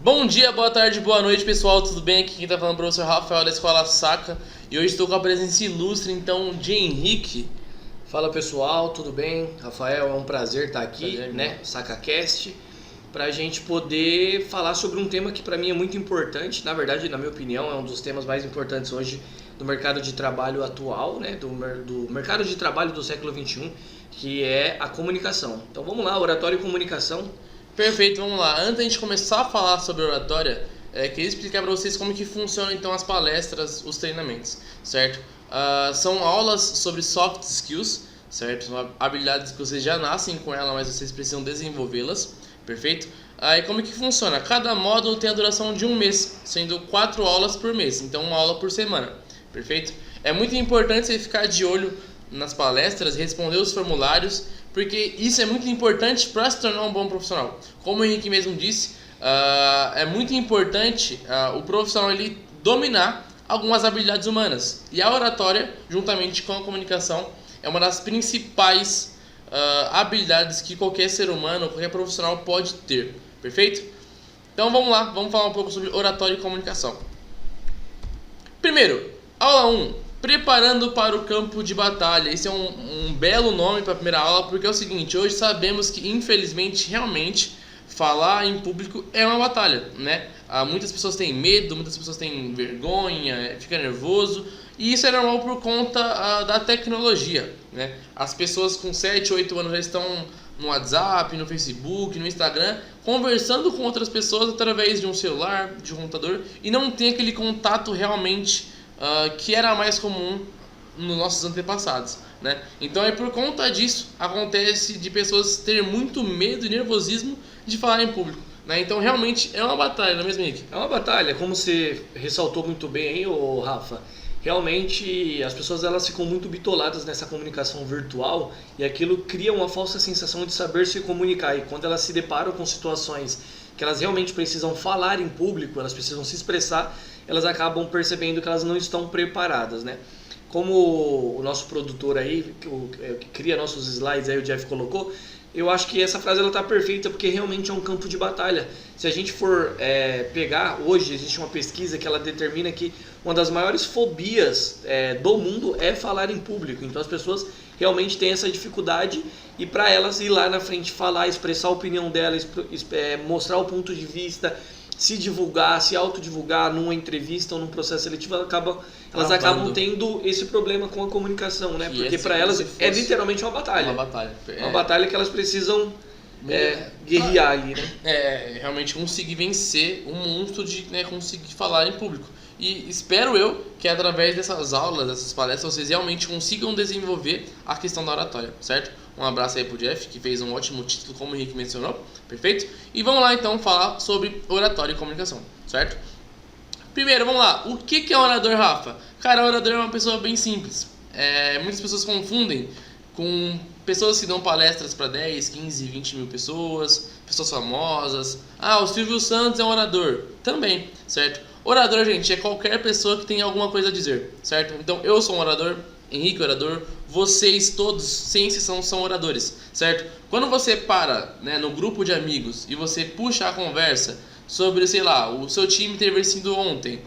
Bom dia, boa tarde, boa noite, pessoal, tudo bem? Aqui quem tá falando é o professor Rafael da Escola Saca. E hoje estou com a presença ilustre, então, de Henrique. Fala pessoal, tudo bem? Rafael, é um prazer estar aqui, Prazer, né? SacaCast, pra gente poder falar sobre um tema que pra mim é muito importante. Na verdade, na minha opinião, é um dos temas mais importantes hoje do mercado de trabalho atual, né? Do mercado de trabalho do século XXI, que é a comunicação. Então vamos lá, oratório e comunicação. Perfeito, vamos lá. Antes da gente começar a falar sobre oratória, queria explicar para vocês como que funcionam então as palestras, os treinamentos, certo? São aulas sobre soft skills, certo? São habilidades que vocês já nascem com ela, mas vocês precisam desenvolvê-las, perfeito? E como que funciona? Cada módulo tem a duração de um mês, sendo 4 aulas por mês, então uma aula por semana, perfeito? É muito importante você ficar de olho nas palestras, responder os formulários, porque isso é muito importante para se tornar um bom profissional. Como o Henrique mesmo disse, é muito importante o profissional ele dominar algumas habilidades humanas. E a oratória, juntamente com a comunicação, é uma das principais habilidades que qualquer ser humano, qualquer profissional pode ter. Perfeito? Então vamos lá, vamos falar um pouco sobre oratória e comunicação. Primeiro, aula 1. Preparando para o campo de batalha. Esse é um belo nome para a primeira aula, porque é o seguinte: hoje sabemos que infelizmente, realmente, falar em público é uma batalha, né? Muitas pessoas têm medo, muitas pessoas têm vergonha, fica nervoso, e isso é normal por conta da tecnologia, né? As pessoas com 7, 8 anos já estão no WhatsApp, no Facebook, no Instagram, conversando com outras pessoas através de um celular, de um computador, e não tem aquele contato realmente que era mais comum nos nossos antepassados, né? Então por conta disso acontece de pessoas terem muito medo e nervosismo de falar em público, né? Então realmente é uma batalha, não é mesmo, Henrique? É uma batalha, como você ressaltou muito bem aí, ô Rafa. Realmente as pessoas elas ficam muito bitoladas nessa comunicação virtual e aquilo cria uma falsa sensação de saber se comunicar. E quando elas se deparam com situações que elas realmente precisam falar em público, elas precisam se expressar, elas acabam percebendo que elas não estão preparadas, né? Como o nosso produtor aí, que cria nossos slides aí, o Jeff colocou, eu acho que essa frase ela está perfeita porque realmente é um campo de batalha. Se a gente for pegar, hoje existe uma pesquisa que ela determina que uma das maiores fobias do mundo é falar em público. Então as pessoas realmente têm essa dificuldade e para elas ir lá na frente falar, expressar a opinião delas, mostrar o ponto de vista, se divulgar, se autodivulgar numa entrevista ou num processo seletivo, elas acabam tendo esse problema com a comunicação, né? Porque para elas é literalmente uma batalha. Uma batalha. Uma batalha que elas precisam guerrear ali, né? Realmente conseguir vencer um monstro de conseguir falar em público. E espero eu que através dessas aulas, dessas palestras, vocês realmente consigam desenvolver a questão da oratória, certo? Um abraço aí pro Jeff, que fez um ótimo título, como o Henrique mencionou, perfeito? E vamos lá então falar sobre oratória e comunicação, certo? Primeiro, vamos lá, o que é orador, Rafa? Cara, orador é uma pessoa bem simples. Muitas pessoas confundem com pessoas que dão palestras para 10, 15, 20 mil pessoas, pessoas famosas. O Silvio Santos é um orador, também, certo? Orador, gente, é qualquer pessoa que tem alguma coisa a dizer, certo? Então, eu sou um orador, Henrique é orador, vocês todos, sem exceção, são oradores, certo? Quando você para, né, no grupo de amigos e você puxa a conversa sobre, sei lá, o seu time ter vencido ontem,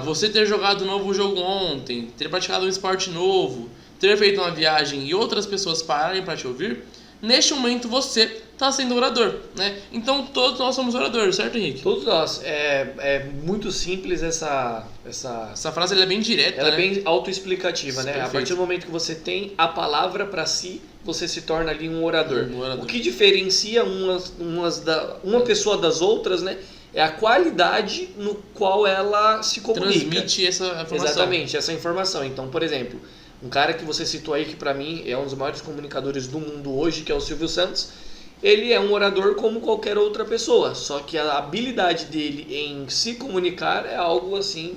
você ter jogado um novo jogo ontem, ter praticado um esporte novo, ter feito uma viagem e outras pessoas pararem para te ouvir, neste momento você está sendo orador, né? Então todos nós somos oradores, certo, Henrique? Todos nós. É muito simples essa frase, ela é bem direta, ela né? é bem autoexplicativa, né? Perfeito. A partir do momento que você tem a palavra para si, você se torna ali um orador. O que diferencia uma pessoa das outras, né? É a qualidade no qual ela se comunica. Transmite essa informação. Exatamente, essa informação. Então, por exemplo, um cara que você citou aí que para mim é um dos maiores comunicadores do mundo hoje, que é o Silvio Santos, ele é um orador como qualquer outra pessoa, só que a habilidade dele em se comunicar é algo assim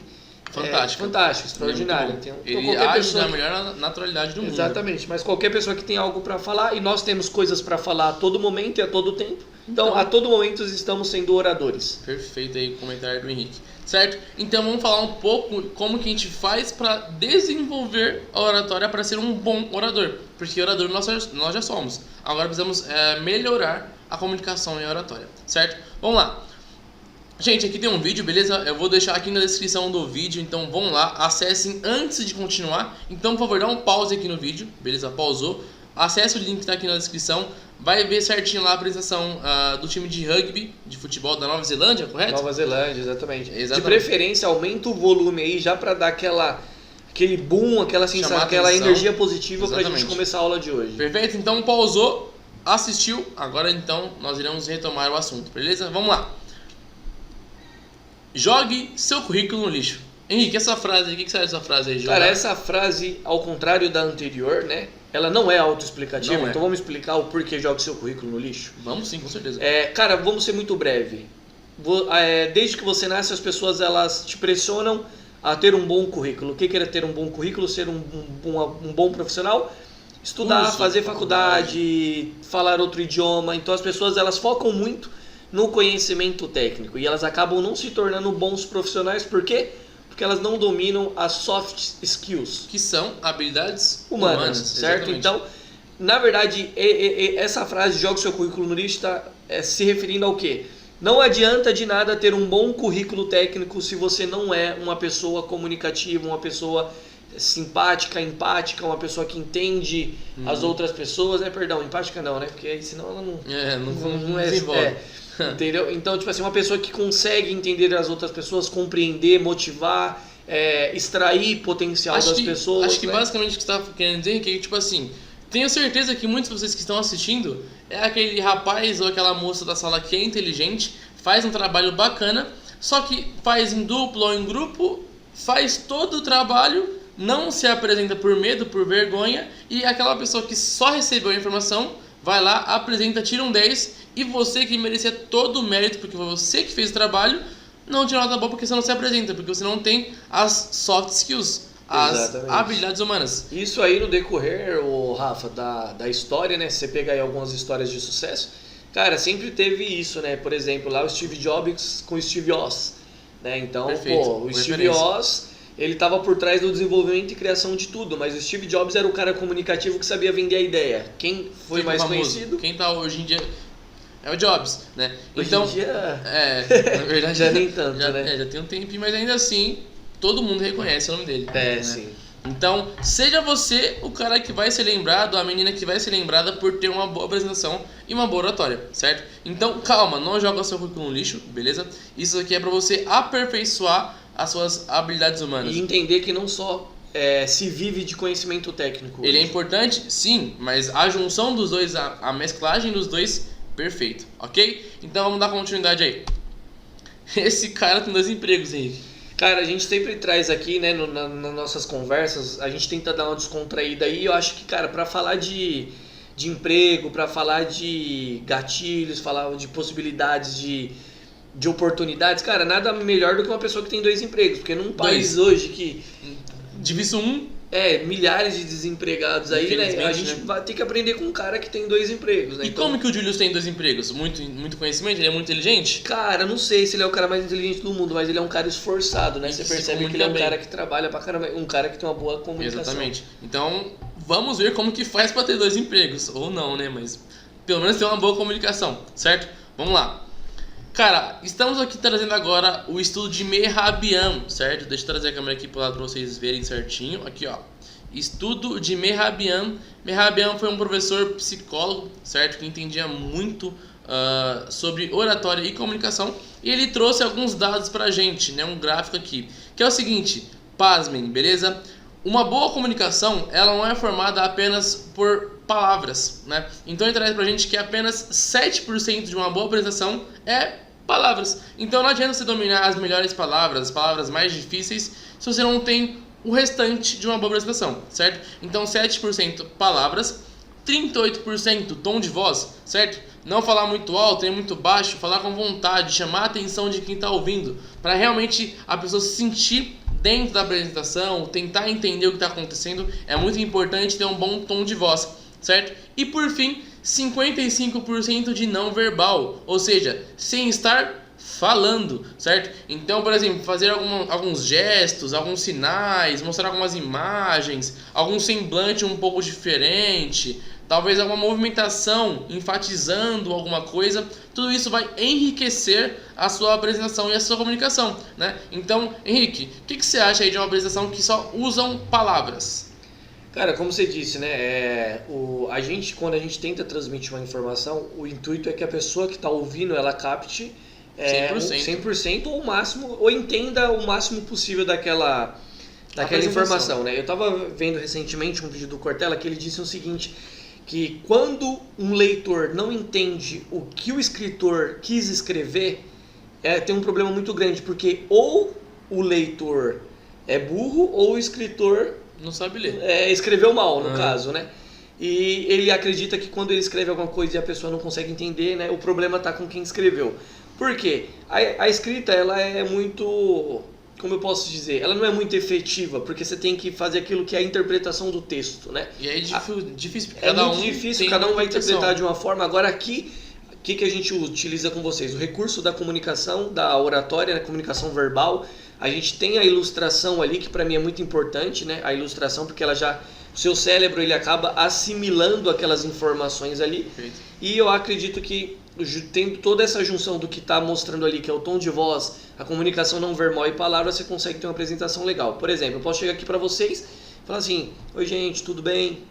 fantástico, extraordinário. Então, ele age da melhor naturalidade do mundo. Exatamente, mas qualquer pessoa que tem algo para falar, e nós temos coisas para falar a todo momento e a todo tempo, então a todo momento estamos sendo oradores. Perfeito aí o comentário do Henrique, certo? Então vamos falar um pouco como que a gente faz para desenvolver a oratória para ser um bom orador, porque orador nós já somos, agora precisamos melhorar a comunicação e a oratória, certo? Vamos lá. Gente, aqui tem um vídeo, beleza? Eu vou deixar aqui na descrição do vídeo, então vão lá, acessem antes de continuar. Então, por favor, dá um pause aqui no vídeo, beleza? Pausou. Acesse o link que tá aqui na descrição. Vai ver certinho lá a apresentação do time de rugby, de futebol da Nova Zelândia, correto? Nova Zelândia, exatamente. Exatamente. De preferência, aumenta o volume aí já para dar aquele boom, aquela sensação, aquela energia positiva pra gente começar a aula de hoje. Perfeito, então pausou, assistiu, agora então nós iremos retomar o assunto, beleza? Vamos lá. Jogue seu currículo no lixo. Henrique, essa frase, o que você acha dessa frase aí, Cara, essa frase, ao contrário da anterior, né? Ela não é autoexplicativa, então vamos explicar o porquê joga seu currículo no lixo? Vamos sim, com certeza. Cara, vamos ser muito breve. Desde que você nasce, as pessoas elas te pressionam a ter um bom currículo. O que é ter um bom currículo? Ser um bom profissional? Estudar, fazer faculdade, falar outro idioma. Então as pessoas elas focam muito no conhecimento técnico e elas acabam não se tornando bons profissionais. Por quê? Porque elas não dominam as soft skills, que são habilidades humanas, certo? Exatamente. Então, na verdade, essa frase joga seu currículo no lixo está se referindo ao quê? Não adianta de nada ter um bom currículo técnico se você não é uma pessoa comunicativa, uma pessoa simpática, empática, uma pessoa que entende as outras pessoas, né? Perdão, empática não, né? Porque aí senão ela não desenvolve. Entendeu? Então, tipo assim, uma pessoa que consegue entender as outras pessoas, compreender, motivar, extrair potencial das pessoas. Acho que basicamente o que você está querendo dizer é que, tipo assim, tenho certeza que muitos de vocês que estão assistindo é aquele rapaz ou aquela moça da sala que é inteligente, faz um trabalho bacana, só que faz em duplo ou em grupo, faz todo o trabalho, não se apresenta por medo, por vergonha, e aquela pessoa que só recebeu a informação vai lá, apresenta, tira um 10, e você que merecia todo o mérito, porque foi você que fez o trabalho, não tira nota boa porque você não se apresenta, porque você não tem as soft skills, as habilidades humanas. Isso aí no decorrer, Rafa, da história, né? Se você pegar aí algumas histórias de sucesso, cara, sempre teve isso, né? Por exemplo, lá o Steve Jobs com o Steve Oz, né? Então, o Steve Oz, ele estava por trás do desenvolvimento e criação de tudo, mas o Steve Jobs era o cara comunicativo que sabia vender a ideia. Quem foi mais conhecido? Quem tá hoje em dia é o Jobs, né? Então, hoje em dia, na verdade já nem tanto, né? Já tem um tempinho, mas ainda assim, todo mundo reconhece o nome dele. Né? Sim. Então, seja você o cara que vai ser lembrado, a menina que vai ser lembrada por ter uma boa apresentação e uma boa oratória, certo? Então, calma, não joga o seu currículo no lixo, beleza? Isso aqui é pra você aperfeiçoar as suas habilidades humanas. E entender que não só se vive de conhecimento técnico. Ele é importante, sim, mas a junção dos dois, a mesclagem dos dois, perfeito, ok? Então vamos dar continuidade aí. Esse cara tem 2 empregos, Henrique. Cara, a gente sempre traz aqui, né, nas nossas conversas, a gente tenta dar uma descontraída aí. Eu acho que, cara, pra falar de emprego, pra falar de gatilhos, falar de possibilidades de oportunidades, cara, nada melhor do que uma pessoa que tem 2 empregos. Porque num país hoje que... Diviso 1... milhares de desempregados aí, né? A gente vai ter que aprender com um cara que tem 2 empregos, né? E então, como que o Julius tem 2 empregos? Muito conhecimento? Ele é muito inteligente? Cara, não sei se ele é o cara mais inteligente do mundo, mas ele é um cara esforçado, né? Você percebe que ele é um cara que trabalha pra caramba, um cara que tem uma boa comunicação. Exatamente. Então, vamos ver como que faz pra ter 2 empregos. Ou não, né? Mas pelo menos ter uma boa comunicação, certo? Vamos lá. Cara, estamos aqui trazendo agora o estudo de Mehrabian, certo? Deixa eu trazer a câmera aqui pro lado para vocês verem certinho. Aqui, ó. Estudo de Mehrabian. Mehrabian foi um professor psicólogo, certo? Que entendia muito sobre oratória e comunicação. E ele trouxe alguns dados pra gente, né? Um gráfico aqui. Que é o seguinte, pasmem, beleza? Uma boa comunicação, ela não é formada apenas por palavras, né? Então ele traz pra gente que apenas 7% de uma boa apresentação é palavras. Então não adianta você dominar as melhores palavras, as palavras mais difíceis, se você não tem o restante de uma boa apresentação, certo? Então 7% palavras, 38% tom de voz, certo? Não falar muito alto nem muito baixo, falar com vontade, chamar a atenção de quem está ouvindo, para realmente a pessoa se sentir dentro da apresentação, tentar entender o que está acontecendo. É muito importante ter um bom tom de voz, certo? E por fim, 55% de não verbal, ou seja, sem estar falando, certo? Então, por exemplo, fazer alguns gestos, alguns sinais, mostrar algumas imagens, algum semblante um pouco diferente, talvez alguma movimentação enfatizando alguma coisa, tudo isso vai enriquecer a sua apresentação e a sua comunicação, né? Então, Henrique, o que você acha aí de uma apresentação que só usam palavras? Cara, como você disse, né, quando a gente tenta transmitir uma informação, o intuito é que a pessoa que está ouvindo, ela capte 100% ou o máximo, ou entenda o máximo possível daquela informação, né? Eu estava vendo recentemente um vídeo do Cortella que ele disse o seguinte, que quando um leitor não entende o que o escritor quis escrever, tem um problema muito grande, porque ou o leitor é burro ou o escritor não sabe ler. Escreveu mal, no caso, né? E ele acredita que quando ele escreve alguma coisa e a pessoa não consegue entender, né, o problema está com quem escreveu. Por quê? A escrita, ela é muito, como eu posso dizer, ela não é muito efetiva, porque você tem que fazer aquilo que é a interpretação do texto, né? E aí é difícil, porque cada um vai interpretar de uma forma. Agora aqui, o que a gente utiliza com vocês? O recurso da comunicação, da oratória, da comunicação verbal. A gente tem a ilustração ali, que para mim é muito importante, né? A ilustração, porque ela já... O seu cérebro, ele acaba assimilando aquelas informações ali. Perfeito. E eu acredito que, tendo toda essa junção do que está mostrando ali, que é o tom de voz, a comunicação não verbal e palavras, você consegue ter uma apresentação legal. Por exemplo, eu posso chegar aqui para vocês e falar assim, oi gente, tudo bem?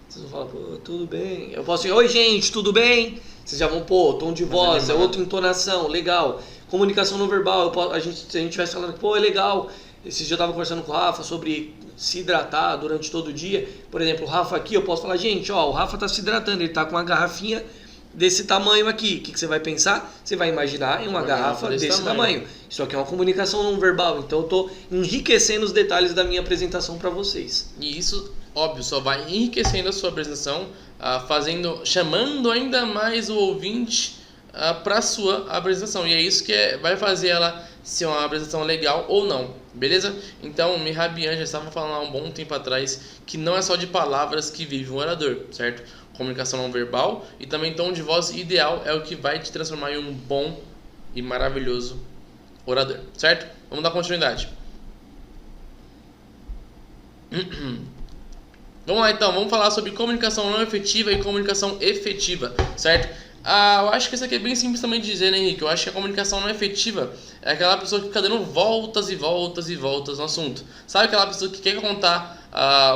Vocês vão falar, pô, tudo bem. Eu posso chegar, oi gente, tudo bem? Vocês já vão, pô, tom de voz, é outra entonação, legal. Comunicação não verbal, se a gente estivesse falando, pô, é legal. Esse dia eu estava conversando com o Rafa sobre se hidratar durante todo o dia. Por exemplo, o Rafa aqui, eu posso falar, gente, ó, o Rafa está se hidratando, ele está com uma garrafinha desse tamanho aqui. O que você vai pensar? Você vai imaginar em uma garrafa desse tamanho. Isso aqui é uma comunicação não verbal, então eu estou enriquecendo os detalhes da minha apresentação para vocês. E isso, óbvio, só vai enriquecendo a sua apresentação, chamando ainda mais o ouvinte para a sua apresentação. E é isso que vai fazer ela ser uma apresentação legal ou não, beleza? Então, Mihrabian já estava falando há um bom tempo atrás que não é só de palavras que vive um orador, certo? Comunicação não verbal e também tom de voz ideal é o que vai te transformar em um bom e maravilhoso orador, certo? Vamos dar continuidade. Vamos lá então, vamos falar sobre comunicação não efetiva e comunicação efetiva, certo? Eu acho que isso aqui é bem simples também de dizer, né, Henrique? Eu acho que a comunicação não efetiva é aquela pessoa que fica dando voltas e voltas e voltas no assunto. Sabe aquela pessoa que quer contar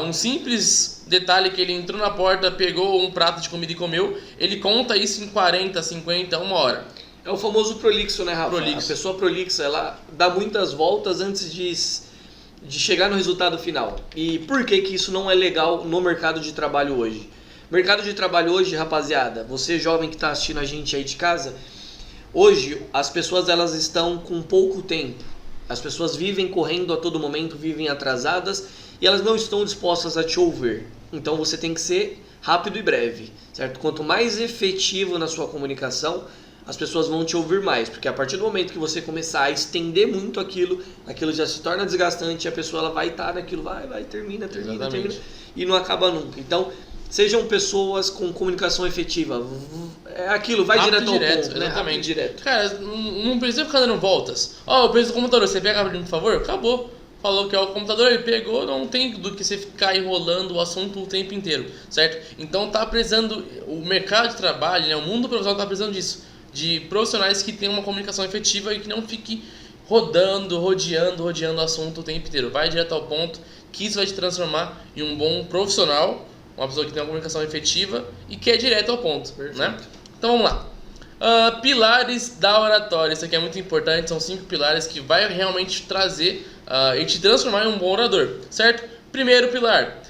um simples detalhe que ele entrou na porta, pegou um prato de comida e comeu, ele conta isso em 40, 50, uma hora. É o famoso prolixo, né, Rafa? Prolixo. A pessoa prolixa, ela dá muitas voltas antes de chegar no resultado final. E por que isso não é legal no mercado de trabalho hoje? Mercado de trabalho hoje, rapaziada, você jovem que está assistindo a gente aí de casa, hoje as pessoas elas estão com pouco tempo. As pessoas vivem correndo a todo momento, vivem atrasadas e elas não estão dispostas a te ouvir. Então você tem que ser rápido e breve, certo? Quanto mais efetivo na sua comunicação, as pessoas vão te ouvir mais, porque a partir do momento que você começar a estender muito aquilo já se torna desgastante e a pessoa ela vai estar naquilo, termina e não acaba nunca. Então, sejam pessoas com comunicação efetiva. É aquilo, vai direto ao ponto, né? Exatamente. Direto. Cara, não precisa ficar dando voltas. Eu preciso do computador, você pega por favor? Acabou. Falou que é o computador, ele pegou, não tem do que você ficar enrolando o assunto o tempo inteiro, certo? Então tá precisando, o mercado de trabalho, né, o mundo profissional tá precisando disso, de profissionais que tenham uma comunicação efetiva e que não fique rodeando o assunto o tempo inteiro. Vai direto ao ponto, que isso vai te transformar em um bom profissional, uma pessoa que tem uma comunicação efetiva e que é direto ao ponto, né? Então vamos lá. Pilares da oratória. Isso aqui é muito importante, são 5 pilares que vai realmente trazer e te transformar em um bom orador, certo? Primeiro pilar,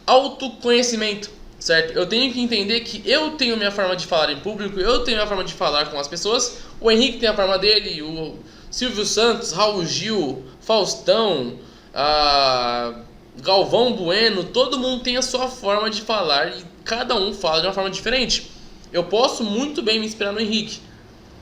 autoconhecimento, certo? Eu tenho que entender que eu tenho minha forma de falar em público, eu tenho a forma de falar com as pessoas, o Henrique tem a forma dele, o Silvio Santos, Raul Gil, Faustão, Galvão Bueno, todo mundo tem a sua forma de falar e cada um fala de uma forma diferente. Eu posso muito bem me inspirar no Henrique.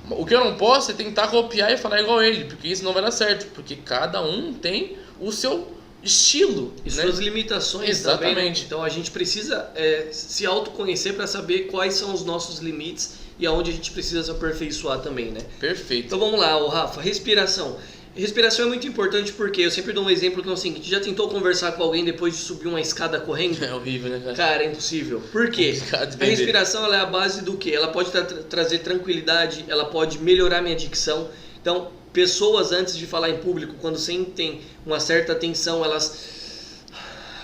O que eu não posso é tentar copiar e falar igual ele, porque isso não vai dar certo, porque cada um tem o seu estilo e suas limitações. Exatamente. Também, né? Então a gente precisa se autoconhecer para saber quais são os nossos limites e aonde a gente precisa se aperfeiçoar também, né? Perfeito. Então vamos lá, Rafa, respiração. Respiração é muito importante porque eu sempre dou um exemplo que é o seguinte: já tentou conversar com alguém depois de subir uma escada correndo? É horrível, né, cara? Cara, é impossível. Por quê? Complicado de A viver. respiração ela é a base do quê? Ela pode trazer tranquilidade, ela pode melhorar minha dicção. Então, pessoas antes de falar em público, quando sentem uma certa tensão, elas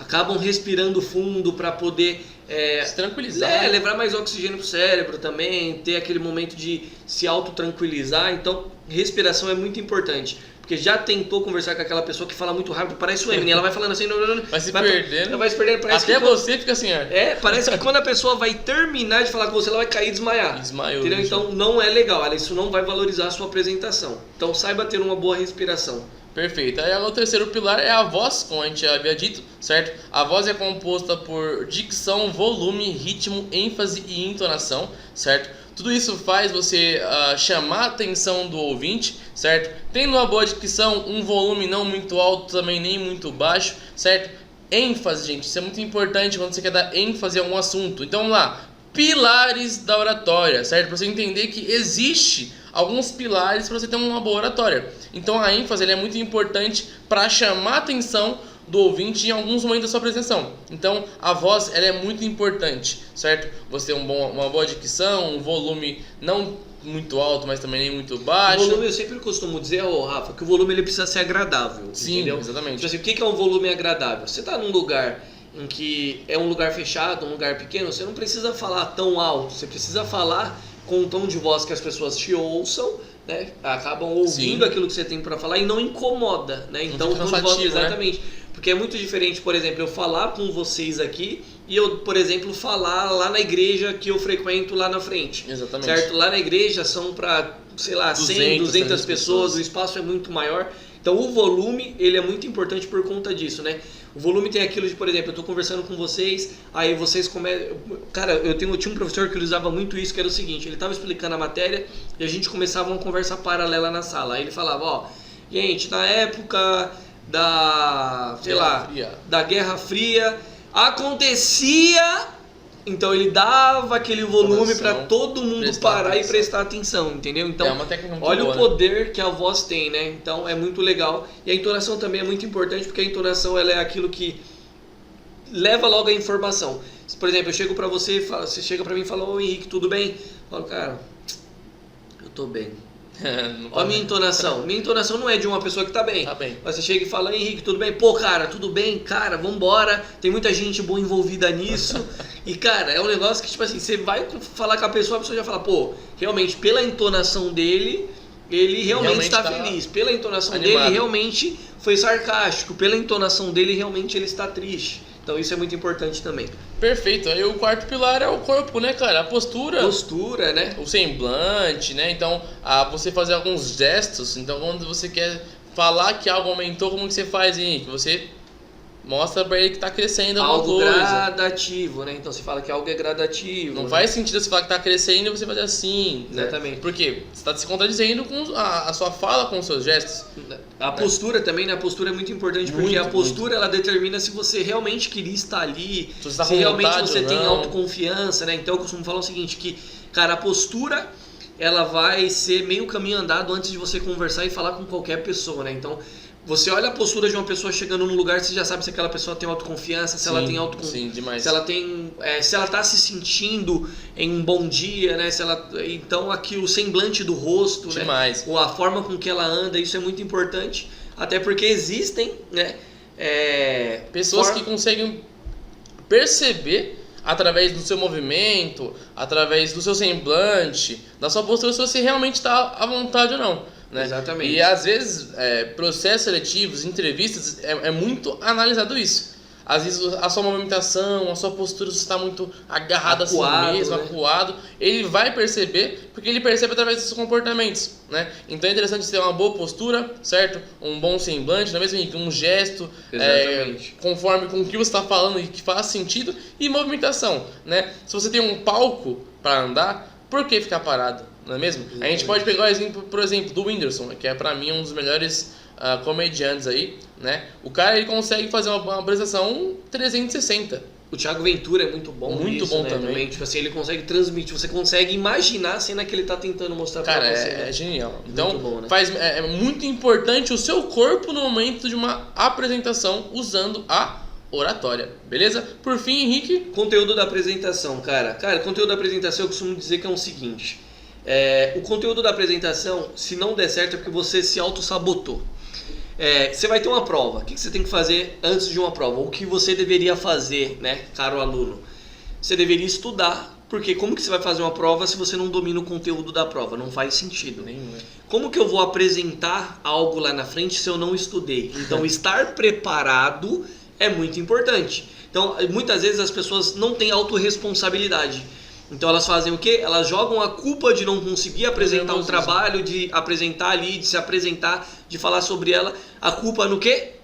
acabam respirando fundo para poder Se tranquilizar. levar mais oxigênio pro cérebro também, ter aquele momento de se autotranquilizar. Então, respiração é muito importante. Porque já tentou conversar com aquela pessoa que fala muito rápido, parece o Eminem, ela vai falando assim, Vai se perdendo. vai se perdendo, parece Até que você fica assim, ó. parece que quando a pessoa vai terminar de falar com você, ela vai cair e desmaiar. Desmaiou. Entendeu? bicho. Então não é legal, isso não vai valorizar a sua apresentação. Então saiba ter uma boa respiração. Perfeito. Aí o terceiro pilar é a voz, como a gente já havia dito, certo? A voz é composta por dicção, volume, ritmo, ênfase e entonação, certo? Tudo isso faz você chamar a atenção do ouvinte, certo? Tendo uma boa dicção, um volume não muito alto, também nem muito baixo, certo? Ênfase, gente, isso é muito importante quando você quer dar ênfase a algum assunto. Então vamos lá, pilares da oratória, certo? Para você entender que existe alguns pilares para você ter uma boa oratória. Então a ênfase ela é muito importante para chamar a atenção do ouvinte em alguns momentos da sua apresentação. Então a voz ela é muito importante, certo? Você ter uma boa dicção, um volume não muito alto, mas também nem muito baixo. O volume eu sempre costumo dizer, Rafa, que o volume ele precisa ser agradável. Sim, entendeu? exatamente. Tipo assim, o que é um volume agradável? Você está num lugar em que é um lugar fechado, um lugar pequeno, você não precisa falar tão alto, você precisa falar com um tom de voz que as pessoas te ouçam, né? Acabam ouvindo Sim. aquilo que você tem para falar e não incomoda, né? Então, fica o tom de voz, cansativo, né? exatamente. Porque é muito diferente, por exemplo, eu falar com vocês aqui e eu, por exemplo, falar lá na igreja que eu frequento lá na frente. Exatamente. Certo? Lá na igreja são para, sei lá, 100, 200 pessoas, o espaço é muito maior. Então o volume, ele é muito importante por conta disso, né? O volume tem aquilo de, por exemplo, eu tô conversando com vocês, aí vocês começam... Cara, eu tinha um professor que ele usava muito isso, que era o seguinte, ele tava explicando a matéria e a gente começava uma conversa paralela na sala. Aí ele falava, ó, gente, na época da, sei lá, da Guerra Fria, acontecia... Então ele dava aquele volume para todo mundo parar e prestar atenção, entendeu? Então, é uma técnica muito olha boa, o poder que a voz tem, né? Então é muito legal. E a entonação também é muito importante, porque a entonação ela é aquilo que leva logo a informação. Por exemplo, eu chego para você, você chega para mim e fala, ô Henrique, tudo bem? Eu falo, cara, eu tô bem. Olha a minha entonação. Minha entonação não é de uma pessoa que tá bem. Tá bem. Mas você chega e fala, Henrique, tudo bem? Pô, cara, tudo bem? Cara, vambora. Tem muita gente boa envolvida nisso. E, cara, é um negócio que, tipo assim, você vai falar com a pessoa já fala, pô, realmente, pela entonação dele, ele realmente está feliz. Pela entonação animado. dele, realmente foi sarcástico. Pela entonação dele, realmente ele está triste. Então isso é muito importante também. Perfeito. Aí o quarto pilar é o corpo, né, cara? A postura. Postura, né? O semblante, né? Então, você fazer alguns gestos. Então, quando você quer falar que algo aumentou, como que você faz, Henrique? Você mostra pra ele que tá crescendo alguma Algo coisa. gradativo, né? Então você fala que algo é gradativo. Não né? faz sentido você falar que tá crescendo e você fazer assim. Exatamente. Né? Porque você tá se contradizendo com a sua fala, com os seus gestos. A postura também, né? A postura é muito importante, porque Muito, a postura ela determina se você realmente queria estar ali, Se você tá se com realmente vontade você ou tem não. autoconfiança, né? Então eu costumo falar o seguinte, que, cara, a postura ela vai ser meio caminho andado antes de você conversar e falar com qualquer pessoa, né? Então, você olha a postura de uma pessoa chegando num lugar, você já sabe se aquela pessoa tem autoconfiança, se ela tem Sim, demais. se ela tem, se ela tá se sentindo em um bom dia, né? Se ela, então aqui o semblante do rosto, Demais. né? Ou a forma com que ela anda, isso é muito importante, até porque existem, né? Pessoas que conseguem perceber através do seu movimento, através do seu semblante, da sua postura, se você realmente está à vontade ou não. Né? Exatamente. E às vezes, processos seletivos, entrevistas, é muito analisado isso. Às vezes a sua movimentação, a sua postura, você está muito agarrado a si mesmo, né? acuado. Ele vai perceber, porque ele percebe através dos seus comportamentos, né? Então é interessante ter uma boa postura, certo? Um bom semblante, não é mesmo? Um gesto, Exatamente. conforme com o que você está falando e que faz sentido. E movimentação, né? Se você tem um palco para andar, por que ficar parado? Não é mesmo? Exatamente. A gente pode pegar o exemplo, por exemplo, do Whindersson, que é pra mim um dos melhores comediantes aí, né? O cara ele consegue fazer uma apresentação 360, O Thiago Ventura é muito bom Muito nisso, bom né, também. Tipo assim, ele consegue transmitir, você consegue imaginar a cena que ele tá tentando mostrar Cara, pra você. né? é genial. Então, Muito bom, né? é muito importante o seu corpo no momento de uma apresentação usando a oratória, beleza? Por fim, Henrique, Conteúdo da apresentação, cara. Cara, conteúdo da apresentação eu costumo dizer que é o seguinte. O conteúdo da apresentação, se não der certo, é porque você se auto-sabotou. Você vai ter uma prova. O que você tem que fazer antes de uma prova? O que você deveria fazer, né, caro aluno? Você deveria estudar, porque como que você vai fazer uma prova se você não domina o conteúdo da prova? Não faz sentido. nenhum, né? Como que eu vou apresentar algo lá na frente se eu não estudei? Então, estar preparado é muito importante. Então, muitas vezes as pessoas não têm autorresponsabilidade. Então elas fazem o quê? Elas jogam a culpa de não conseguir apresentar um trabalho, de apresentar ali, de se apresentar, de falar sobre ela. A culpa no quê?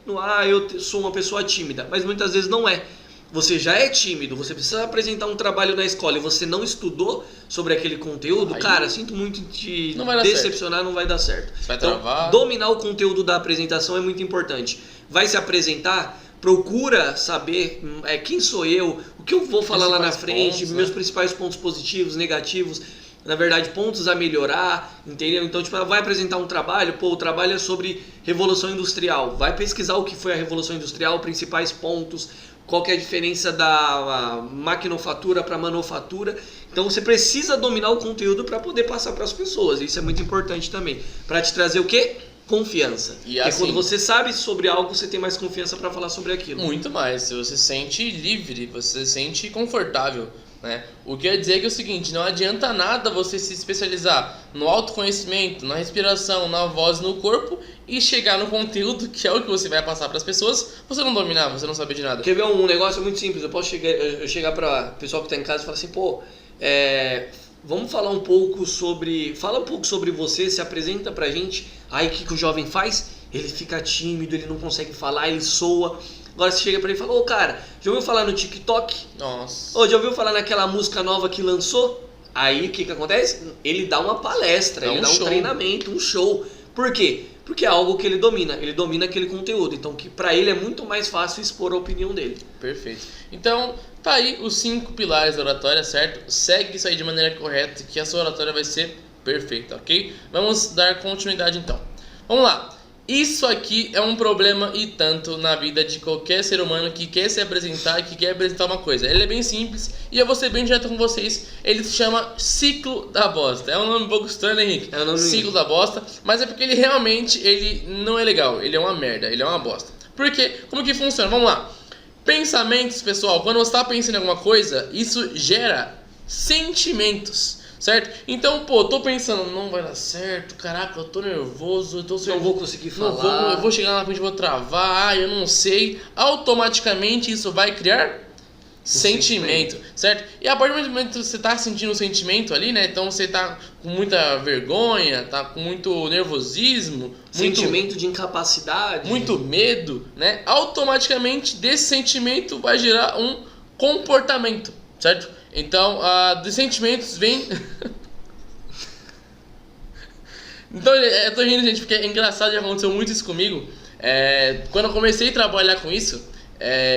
Eu sou uma pessoa tímida. Mas muitas vezes não é. Você já é tímido, você precisa apresentar um trabalho na escola e você não estudou sobre aquele conteúdo, Aí, cara, sinto muito te não vai dar decepcionar, não vai dar certo. vai Então, travar. dominar o conteúdo da apresentação é muito importante. Vai se apresentar, procura saber quem sou eu, o que eu vou falar lá na frente, pontos, meus né? principais pontos positivos, negativos, na verdade pontos a melhorar, entendeu? Então, tipo, ela vai apresentar um trabalho, o trabalho é sobre Revolução Industrial, vai pesquisar o que foi a Revolução Industrial, principais pontos, qual que é a diferença da maquinofatura para manufatura. Então você precisa dominar o conteúdo para poder passar para as pessoas, isso é muito importante também, para te trazer o quê? Confiança. E Porque assim, quando você sabe sobre algo, você tem mais confiança para falar sobre aquilo. muito mais, você se sente livre, você se sente confortável, né? O que quer dizer que é o seguinte, não adianta nada você se especializar no autoconhecimento, na respiração, na voz, no corpo e chegar no conteúdo, que é o que você vai passar para as pessoas, você não dominar, você não saber de nada. Quer ver um negócio muito simples? Eu posso chegar para o pessoal que está em casa e falar assim, vamos falar um pouco sobre... Fala um pouco sobre você, se apresenta pra gente. Aí o que o jovem faz? Ele fica tímido, ele não consegue falar, ele soa. Agora você chega pra ele e fala, cara, já ouviu falar no TikTok? Nossa. Já ouviu falar naquela música nova que lançou? Aí o que acontece? Ele dá uma palestra, ele dá um treinamento, um show. Por quê? Porque é algo que ele domina aquele conteúdo. Então que pra ele é muito mais fácil expor a opinião dele. Perfeito. Então, tá aí os 5 pilares da oratória, certo? Segue isso aí de maneira correta que a sua oratória vai ser perfeita, ok? Vamos dar continuidade então. Vamos lá. Isso aqui é um problema e tanto na vida de qualquer ser humano que quer se apresentar e que quer apresentar uma coisa. Ele é bem simples e eu vou ser bem direto com vocês. Ele se chama ciclo da bosta. É um nome um pouco estranho, né, Henrique? É um nome... Ciclo da bosta, mas é porque ele não é legal. Ele é uma merda, ele é uma bosta. Por quê? Como que funciona? Vamos lá. Pensamentos, pessoal. Quando você está pensando em alguma coisa, isso gera sentimentos. Certo? Então, tô pensando, não vai dar certo, caraca, eu tô nervoso, não vou conseguir falar. Eu vou chegar na frente, vou travar, eu não sei. Automaticamente isso vai criar sentimento, certo? E a partir do momento que você tá sentindo o sentimento ali, né? Então você tá com muita vergonha, tá com muito nervosismo, sentimento de incapacidade, muito medo, né? Automaticamente desse sentimento vai gerar um comportamento, certo? Então, dos sentimentos vem... Então, eu tô rindo, gente, porque é engraçado, já aconteceu muito isso comigo. Quando eu comecei a trabalhar com isso,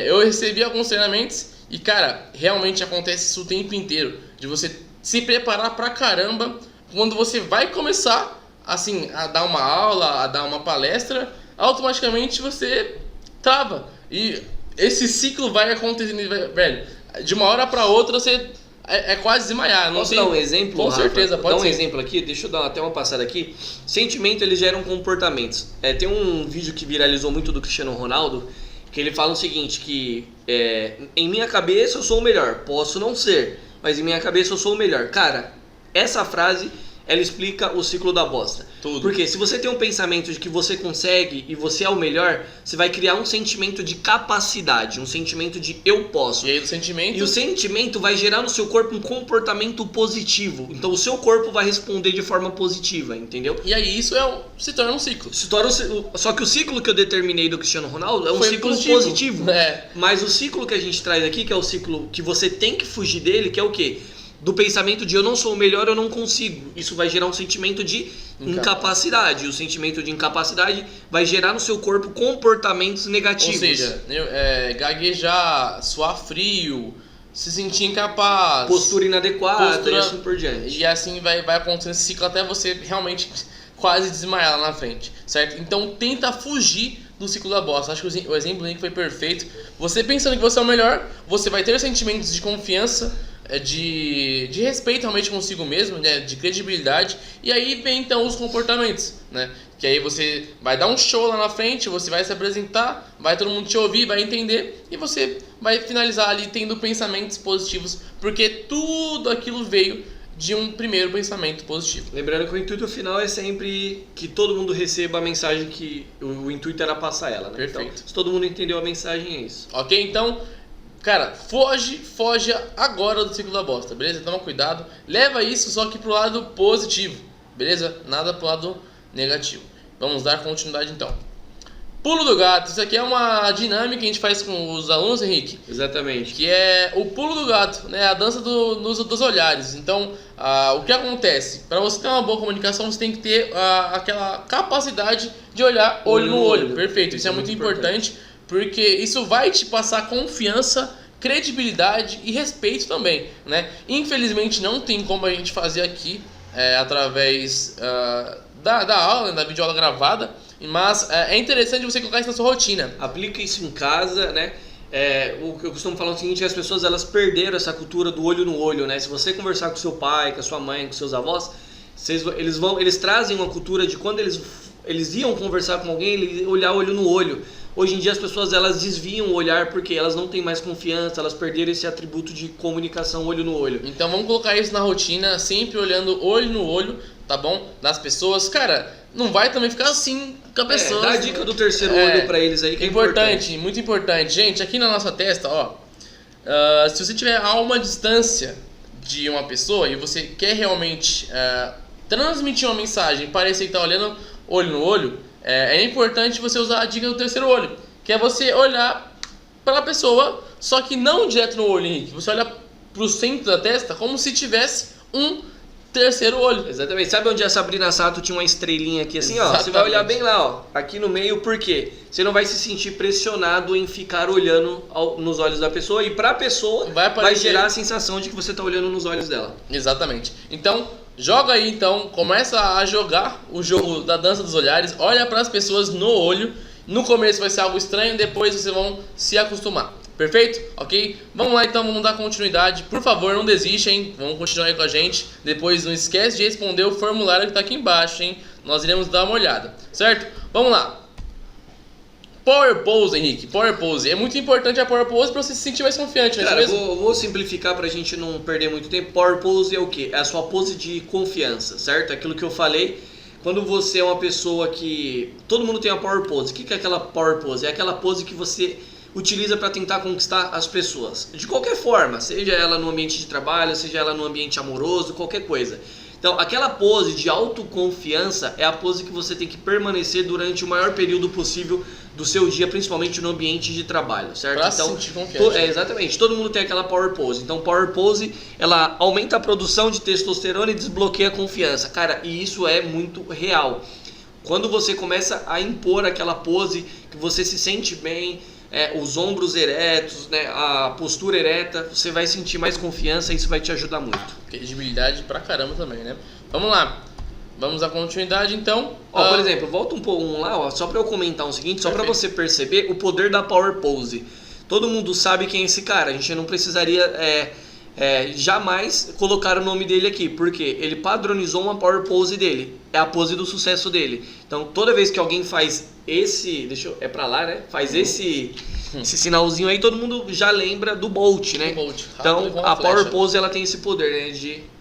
eu recebi alguns treinamentos e, cara, realmente acontece isso o tempo inteiro. De você se preparar pra caramba quando você vai começar, assim, a dar uma aula, a dar uma palestra, automaticamente você trava. E esse ciclo vai acontecendo, velho. De uma hora pra outra você é quase desmaiar. Posso dar um exemplo? Com certeza, pode dar ser. um exemplo aqui, deixa eu dar até uma passada aqui. Sentimento, eles geram comportamentos. Tem um vídeo que viralizou muito do Cristiano Ronaldo, que ele fala o seguinte, que em minha cabeça eu sou o melhor, posso não ser, mas em minha cabeça eu sou o melhor. Cara, essa frase, ela explica o ciclo da bosta. Tudo. Porque se você tem um pensamento de que você consegue e você é o melhor, você vai criar um sentimento de capacidade, um sentimento de eu posso. E aí o sentimento... E o sentimento vai gerar no seu corpo um comportamento positivo. Então o seu corpo vai responder de forma positiva, entendeu? E aí isso se torna um ciclo. Só que o ciclo que eu determinei do Cristiano Ronaldo é um ciclo positivo. Mas o ciclo que a gente traz aqui, que é o ciclo que você tem que fugir dele, que é o quê? do pensamento de eu não sou o melhor, eu não consigo. Isso vai gerar um sentimento de incapacidade. E o sentimento de incapacidade vai gerar no seu corpo comportamentos negativos. Ou seja, gaguejar, suar frio, se sentir incapaz, postura inadequada e assim por diante. E assim vai acontecendo esse ciclo até você realmente quase desmaiar lá na frente, certo? Então tenta fugir do ciclo da bosta. Acho que o exemplo do Henrique foi perfeito. Você pensando que você é o melhor, você vai ter sentimentos de confiança, de respeito realmente consigo mesmo, né? De credibilidade. E aí vem então os comportamentos, né? Que aí você vai dar um show lá na frente, você vai se apresentar, vai todo mundo te ouvir, vai entender, e você vai finalizar ali tendo pensamentos positivos, porque tudo aquilo veio de um primeiro pensamento positivo. Lembrando que o intuito final é sempre que todo mundo receba a mensagem que o intuito era passar ela, né? Perfeito. Então, se todo mundo entendeu a mensagem, é isso. Ok? Então, cara, foge agora do ciclo da bosta, beleza? Toma cuidado, leva isso só que pro lado positivo, beleza? Nada pro lado negativo. Vamos dar continuidade então. Pulo do gato, isso aqui é uma dinâmica que a gente faz com os alunos, Henrique. Exatamente. Que é o pulo do gato, né? A dança dos olhares. Então, o que acontece? Para você ter uma boa comunicação, você tem que ter aquela capacidade de olhar olho no olho. Perfeito, isso é muito importante, porque isso vai te passar confiança, credibilidade e respeito também, né? Infelizmente não tem como a gente fazer aqui através da aula, da videoaula gravada, mas é interessante você colocar isso na sua rotina. Aplica isso em casa, né? O que eu costumo falar é o seguinte: as pessoas elas perderam essa cultura do olho no olho, né? Se você conversar com seu pai, com a sua mãe, com seus avós, eles trazem uma cultura de quando eles iam conversar com alguém, ele olhar olho no olho. Hoje em dia as pessoas elas desviam o olhar porque elas não têm mais confiança, elas perderam esse atributo de comunicação olho no olho. Então vamos colocar isso na rotina, sempre olhando olho no olho, tá bom? Das pessoas. Cara, não vai também ficar assim com a pessoa. Dá a dica do terceiro olho pra eles aí, que é importante. Muito importante. Gente, aqui na nossa testa, ó, se você tiver a uma distância de uma pessoa e você quer realmente transmitir uma mensagem, parecer que tá olhando olho no olho, é importante você usar a dica do terceiro olho, que é você olhar para a pessoa, só que não direto no olho, Henrique. Você olha pro centro da testa como se tivesse um terceiro olho. Exatamente. Sabe onde a Sabrina Sato tinha uma estrelinha aqui assim, Exatamente. ó? Você vai olhar bem lá, ó. Aqui no meio, por quê? Você não vai se sentir pressionado em ficar olhando nos olhos da pessoa, e pra pessoa vai gerar a sensação de que você tá olhando nos olhos dela. Exatamente. Então, joga aí então, começa a jogar o jogo da dança dos olhares, olha para as pessoas no olho. No começo vai ser algo estranho, depois vocês vão se acostumar. Perfeito? Ok? Vamos lá então, vamos dar continuidade. Por favor, não desista, hein? Vamos continuar aí com a gente. Depois não esquece de responder o formulário que tá aqui embaixo, hein? Nós iremos dar uma olhada, certo? Vamos lá. Power Pose, Henrique. Power Pose. É muito importante a Power Pose para você se sentir mais confiante, não é Cara, mesmo? vou simplificar pra gente não perder muito tempo. Power Pose é o quê? É a sua pose de confiança, certo? Aquilo que eu falei. Quando você é uma pessoa que... Todo mundo tem a Power Pose. O que é aquela Power Pose? É aquela pose que você utiliza para tentar conquistar as pessoas. De qualquer forma, seja ela no ambiente de trabalho, seja ela no ambiente amoroso, qualquer coisa. Então, aquela pose de autoconfiança é a pose que você tem que permanecer durante o maior período possível do seu dia, principalmente no ambiente de trabalho, certo? Pra então, se sentir confiante. Exatamente. Todo mundo tem aquela Power Pose. Então, Power Pose, ela aumenta a produção de testosterona e desbloqueia a confiança. Cara, e isso é muito real. Quando você começa a impor aquela pose, que você se sente bem, os ombros eretos, né, a postura ereta, você vai sentir mais confiança e isso vai te ajudar muito. Credibilidade pra caramba também, né? Vamos lá. Vamos à continuidade então. Ó, por exemplo, volta um lá, ó, só pra eu comentar o seguinte, só pra Perfeito. você perceber o poder da Power Pose. Todo mundo sabe quem é esse cara, a gente não precisaria jamais colocar o nome dele aqui, porque ele padronizou uma Power Pose dele, é a pose do sucesso dele. Então toda vez que alguém faz esse, é pra lá, né? Faz esse sinalzinho aí, todo mundo já lembra do Bolt, né? Bolt. Então Rápido, a Power flecha. Pose ela tem esse poder, né, de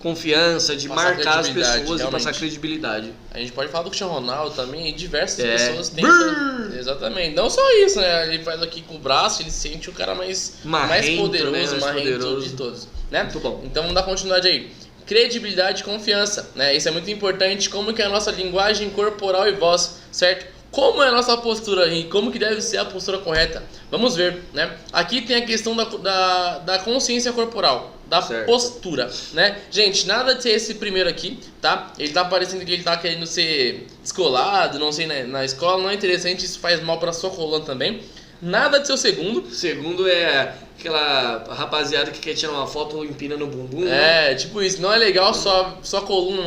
confiança, de Passar marcar as credibilidade, pessoas e realmente. passar credibilidade. A gente pode falar do Cristiano Ronaldo também, e diversas pessoas têm. Brrr. Exatamente. Não só isso, né? Ele faz aqui com o braço, ele sente o cara mais Marrento, poderoso, né? Mais marrento poderoso. de todos, né? Muito bom. Então vamos dar continuidade aí. Credibilidade e confiança, né? Isso é muito importante, como que é a nossa linguagem corporal e voz, certo? Como é a nossa postura e como que deve ser a postura correta? Vamos ver, né? Aqui tem a questão da consciência corporal. da Certo. postura, né? Gente, nada de ser esse primeiro aqui, tá? Ele tá parecendo que ele tá querendo ser descolado, não sei, na escola, não é interessante, isso faz mal pra sua coluna também. Nada de ser o segundo. Segundo é aquela rapaziada que quer tirar uma foto empinando o bumbum. Né? É, tipo isso, não é legal, sua coluna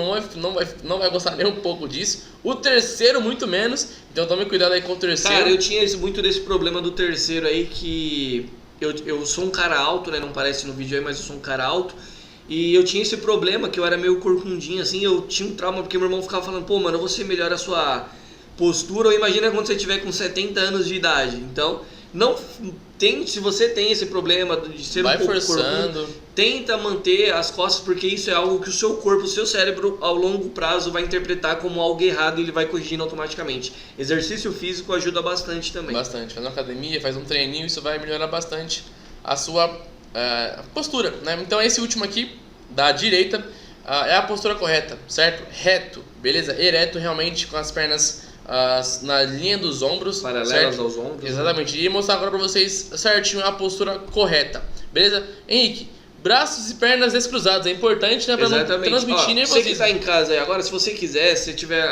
não vai gostar nem um pouco disso. O terceiro, muito menos, então tome cuidado aí com o terceiro. Cara, eu tinha muito desse problema do terceiro aí, que eu sou um cara alto, né? Não parece no vídeo aí, mas eu sou um cara alto. E eu tinha esse problema, que eu era meio corcundinho, assim, eu tinha um trauma, porque meu irmão ficava falando, pô, mano, você melhora a sua postura, ou imagina quando você tiver com 70 anos de idade. Então, não tem, se você tem esse problema de ser vai um pouco forçando. corcunda, tenta manter as costas, porque isso é algo que o seu corpo, o seu cérebro, ao longo prazo vai interpretar como algo errado e ele vai corrigindo automaticamente. Exercício físico ajuda bastante também. Bastante, faz uma academia, faz um treininho, isso vai melhorar bastante a sua postura, né? Então esse último aqui, da direita, é a postura correta, certo? Reto, beleza? Ereto, realmente, com as pernas na linha dos ombros, Paralelas certo? aos ombros. Exatamente, e mostrar agora pra vocês certinho a postura correta, beleza? Henrique, braços e pernas descruzados, é importante, né? Pra Exatamente. não transmitir Ó, você que nervosismo. está em casa aí agora, se você quiser, se tiver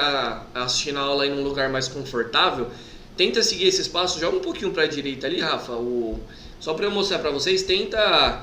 assistindo a aula aí num lugar mais confortável, tenta seguir esse espaço, joga um pouquinho para a direita ali, Rafa, só para eu mostrar para vocês, tenta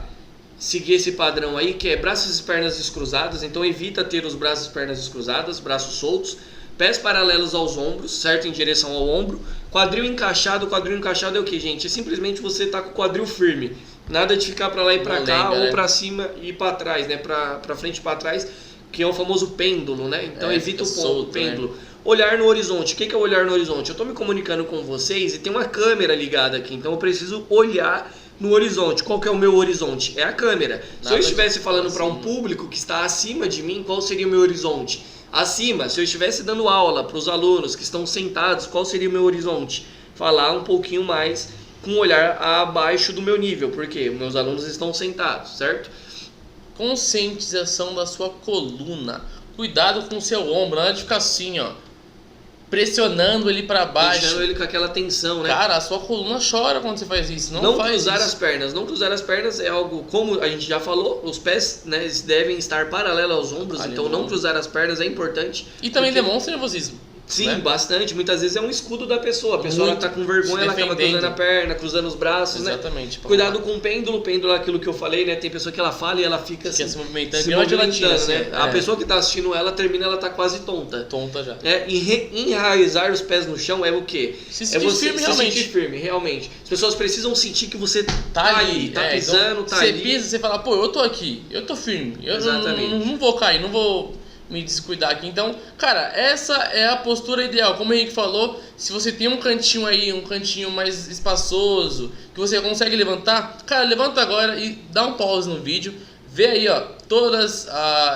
seguir esse padrão aí, que é braços e pernas descruzadas, então evita ter os braços e pernas descruzadas, braços soltos, pés paralelos aos ombros, certo? Em direção ao ombro, quadril encaixado é o que, gente? É simplesmente você tá com o quadril firme, nada de ficar para lá e para cá, ou para cima e para trás, né? Para frente e para trás, que é o famoso pêndulo, né? Então evita o solto, pêndulo. Né? Olhar no horizonte. O que é olhar no horizonte? Eu tô me comunicando com vocês e tem uma câmera ligada aqui, então eu preciso olhar no horizonte. Qual que é o meu horizonte? É a câmera. Se eu estivesse falando para um público que está acima de mim, qual seria o meu horizonte? Acima. Se eu estivesse dando aula para os alunos que estão sentados, qual seria o meu horizonte? Falar um pouquinho mais com um olhar abaixo do meu nível, porque meus alunos estão sentados, certo? Conscientização da sua coluna. Cuidado com o seu ombro, nada de ficar assim, ó, pressionando ele para baixo. Deixando ele com aquela tensão, né? Cara, a sua coluna chora quando você faz isso. Não faz cruzar isso. as pernas. Não cruzar as pernas é algo, como a gente já falou, os pés, né, eles devem estar paralelos aos ombros, Ali então no não ombro. cruzar as pernas é importante. E também porque- demonstra nervosismo. Sim, né? bastante. Muitas vezes é um escudo da pessoa. A pessoa Muito. ela tá com vergonha, Se ela acaba defendendo. cruzando a perna, cruzando os braços, né? Exatamente. Cuidado com o pêndulo. Pêndulo é aquilo que eu falei, né? Tem pessoa que ela fala e ela fica Fica assim, se movimentando. se igual a gelatina, movimentando, assim, né? A pessoa que tá assistindo ela termina, ela tá quase tonta. tonta já. Enraizar os pés no chão é o quê? Se É sentir você firme, se realmente. sentir firme, realmente. As pessoas precisam sentir que você Tá ali, tá é, pisando, então, tá você ali. pisa, você fala, pô, eu tô aqui, eu tô firme, eu Exatamente. não vou cair, não vou me descuidar aqui. Então, cara, essa é a postura ideal. Como o Henrique falou, se você tem um cantinho aí, um cantinho mais espaçoso, que você consegue levantar, cara, levanta agora e dá um pause no vídeo. Vê aí, ó, todas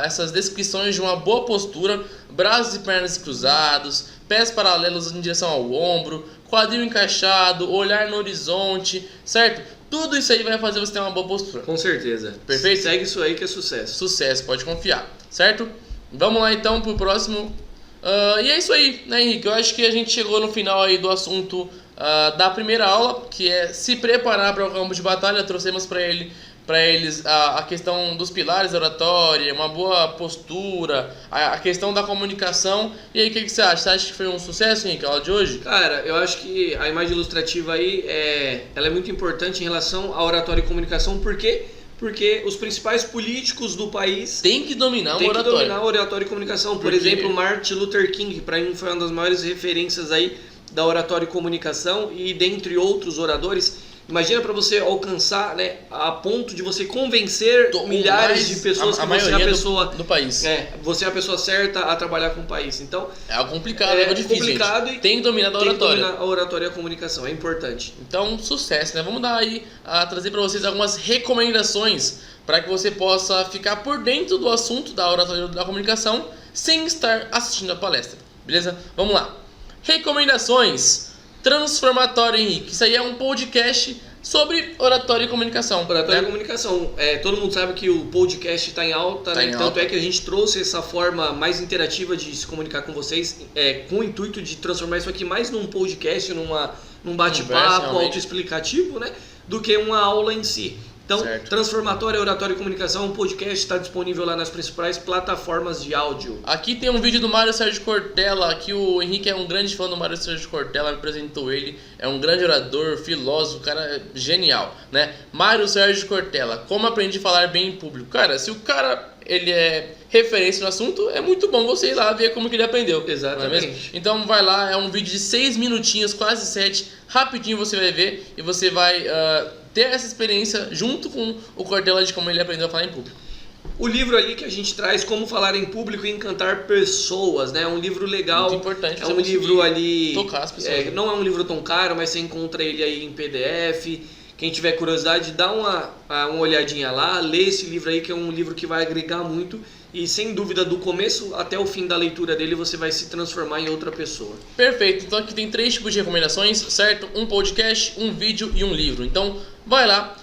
essas descrições de uma boa postura, braços e pernas cruzados, pés paralelos em direção ao ombro, quadril encaixado, olhar no horizonte, certo? Tudo isso aí vai fazer você ter uma boa postura. Com certeza. Perfeito? Segue isso aí que é sucesso. Sucesso, pode confiar, certo? Vamos lá então pro próximo. E é isso aí, né, Henrique? Eu acho que a gente chegou no final aí do assunto da primeira aula, que é se preparar para o campo de batalha. Trouxemos para eles a questão dos pilares da oratória, uma boa postura, a questão da comunicação. E aí, o que você acha? Você acha que foi um sucesso, Henrique, a aula de hoje? Cara, eu acho que a imagem ilustrativa aí ela é muito importante em relação à oratória e comunicação. Por quê? Porque os principais políticos do país Tem que dominar o têm que oratório. dominar a oratória e comunicação. Por Porque- exemplo, Martin Luther King, para mim foi uma das maiores referências aí da oratória e comunicação, e dentre outros oradores. Imagina para você alcançar, né, a ponto de você convencer milhares de pessoas a que você é a maioria pessoa do país. você é a pessoa certa a trabalhar com o país. Então, É algo complicado, É algo difícil, complicado gente. e Tem que dominar da tem que oratória. dominar a oratória e a comunicação, é importante. Então, sucesso, né? Vamos dar aí, trazer para vocês algumas recomendações para que você possa ficar por dentro do assunto da oratória e da comunicação sem estar assistindo a palestra, beleza? Vamos lá. Recomendações. Transformatório, Henrique. Isso aí é um podcast sobre oratória e comunicação. Oratória e né? comunicação. Todo mundo sabe que o podcast está em alta, Tá né? em Tanto alta. é que a gente trouxe essa forma mais interativa de se comunicar com vocês, com o intuito de transformar isso aqui mais num podcast, num Conversa, bate-papo realmente. autoexplicativo, né? Do que uma aula em si. Então, Certo. Transformatória, Oratória e Comunicação, um podcast está disponível lá nas principais plataformas de áudio. Aqui tem um vídeo do Mário Sérgio Cortella, que o Henrique é um grande fã do Mário Sérgio Cortella, me apresentou ele, é um grande orador, filósofo, cara genial, né? Mário Sérgio Cortella, como aprendi a falar bem em público. Cara, se o cara ele é referência no assunto, é muito bom você ir lá ver como que ele aprendeu. Exatamente. Não é mesmo? Então vai lá, é um vídeo de 6 minutinhos, quase 7, rapidinho você vai ver e você vai ter essa experiência junto com o Cortella de como ele aprendeu a falar em público. O livro ali que a gente traz, Como Falar em Público e Encantar Pessoas, né? É um livro legal. Muito importante. É um livro ali... tocar as pessoas. Não é um livro tão caro, mas você encontra ele aí em PDF. Quem tiver curiosidade, dá uma olhadinha lá, lê esse livro aí, que é um livro que vai agregar muito. E sem dúvida, do começo até o fim da leitura dele, você vai se transformar em outra pessoa. Perfeito, então aqui tem 3 tipos de recomendações, certo? Um podcast, um vídeo e um livro. Então vai lá,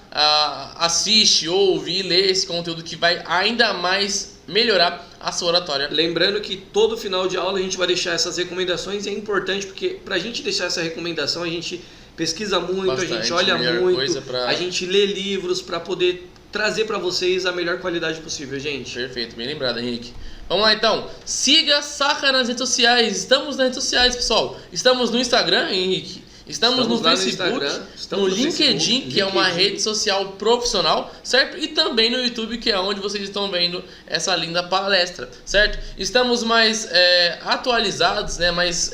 assiste, ouve e lê esse conteúdo que vai ainda mais melhorar a sua oratória. Lembrando que todo final de aula a gente vai deixar essas recomendações, e é importante porque pra gente deixar essa recomendação, a gente pesquisa muito, Bastante, a gente olha muito, a gente lê livros para poder trazer para vocês a melhor qualidade possível, gente. Perfeito, bem lembrado, Henrique. Vamos lá então, siga Saca nas redes sociais. Estamos nas redes sociais, pessoal. Estamos no Instagram, Henrique. Estamos no Facebook, no LinkedIn, que é uma rede social profissional, certo? E também no YouTube, que é onde vocês estão vendo essa linda palestra, certo? Estamos mais atualizados, né? Mais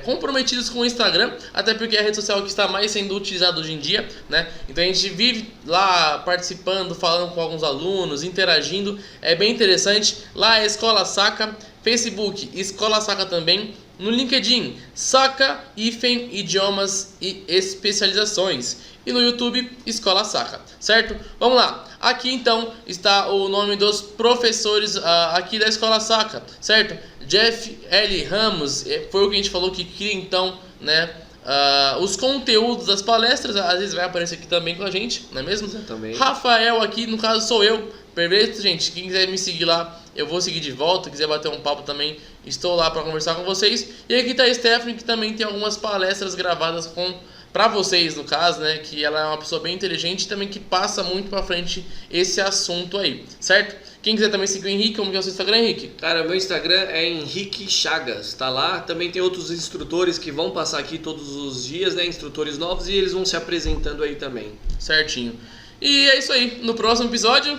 comprometidos com o Instagram, até porque é a rede social que está mais sendo utilizada hoje em dia, né? Então a gente vive lá participando, falando com alguns alunos, interagindo, é bem interessante. Lá é Escola Saca, Facebook, Escola Saca também. No LinkedIn, Saca, Idiomas e Especializações. E no YouTube, Escola Saca, certo? Vamos lá. Aqui então está o nome dos professores aqui da Escola Saca, certo? Jeff L. Ramos, foi o que a gente falou que cria então, né? Os conteúdos das palestras, às vezes vai aparecer aqui também com a gente, não é mesmo? Exatamente. Rafael aqui, no caso sou eu. Perfeito, gente? Quem quiser me seguir lá, eu vou seguir de volta. Quiser bater um papo também, estou lá para conversar com vocês. E aqui tá a Stephanie, que também tem algumas palestras gravadas para vocês, no caso, né? Que ela é uma pessoa bem inteligente e também que passa muito para frente esse assunto aí, certo? Quem quiser também seguir o Henrique, como que é o seu Instagram, Henrique? Cara, meu Instagram é Henrique Chagas, tá lá. Também tem outros instrutores que vão passar aqui todos os dias, né? Instrutores novos, e eles vão se apresentando aí também. Certinho. E é isso aí. No próximo episódio...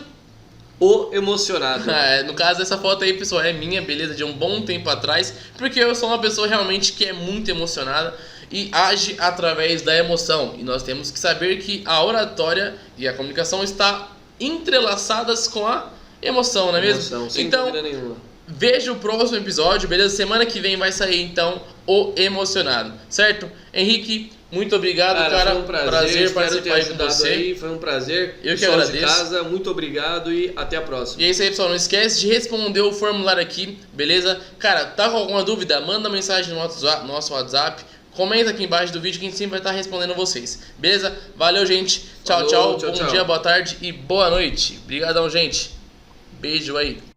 O Emocionado. No caso, essa foto aí, pessoal, é minha, beleza? De um bom tempo atrás. Porque eu sou uma pessoa realmente que é muito emocionada e age através da emoção. E nós temos que saber que a oratória e a comunicação estão entrelaçadas com a emoção, não é mesmo? Emoção, sem então, dúvida nenhuma. Veja o próximo episódio, beleza? Semana que vem vai sair, então, o Emocionado, certo? Henrique, muito obrigado, cara. Foi um prazer participar aí com você. Aí, foi um prazer. Eu que agradeço. De casa, muito obrigado e até a próxima. E é isso aí, pessoal. Não esquece de responder o formulário aqui, beleza? Cara, tá com alguma dúvida? Manda mensagem no nosso WhatsApp. Comenta aqui embaixo do vídeo que a gente sempre vai estar respondendo vocês. Beleza? Valeu, gente. Tchau, tchau. Bom dia, boa tarde e boa noite. Obrigadão, gente. Beijo aí.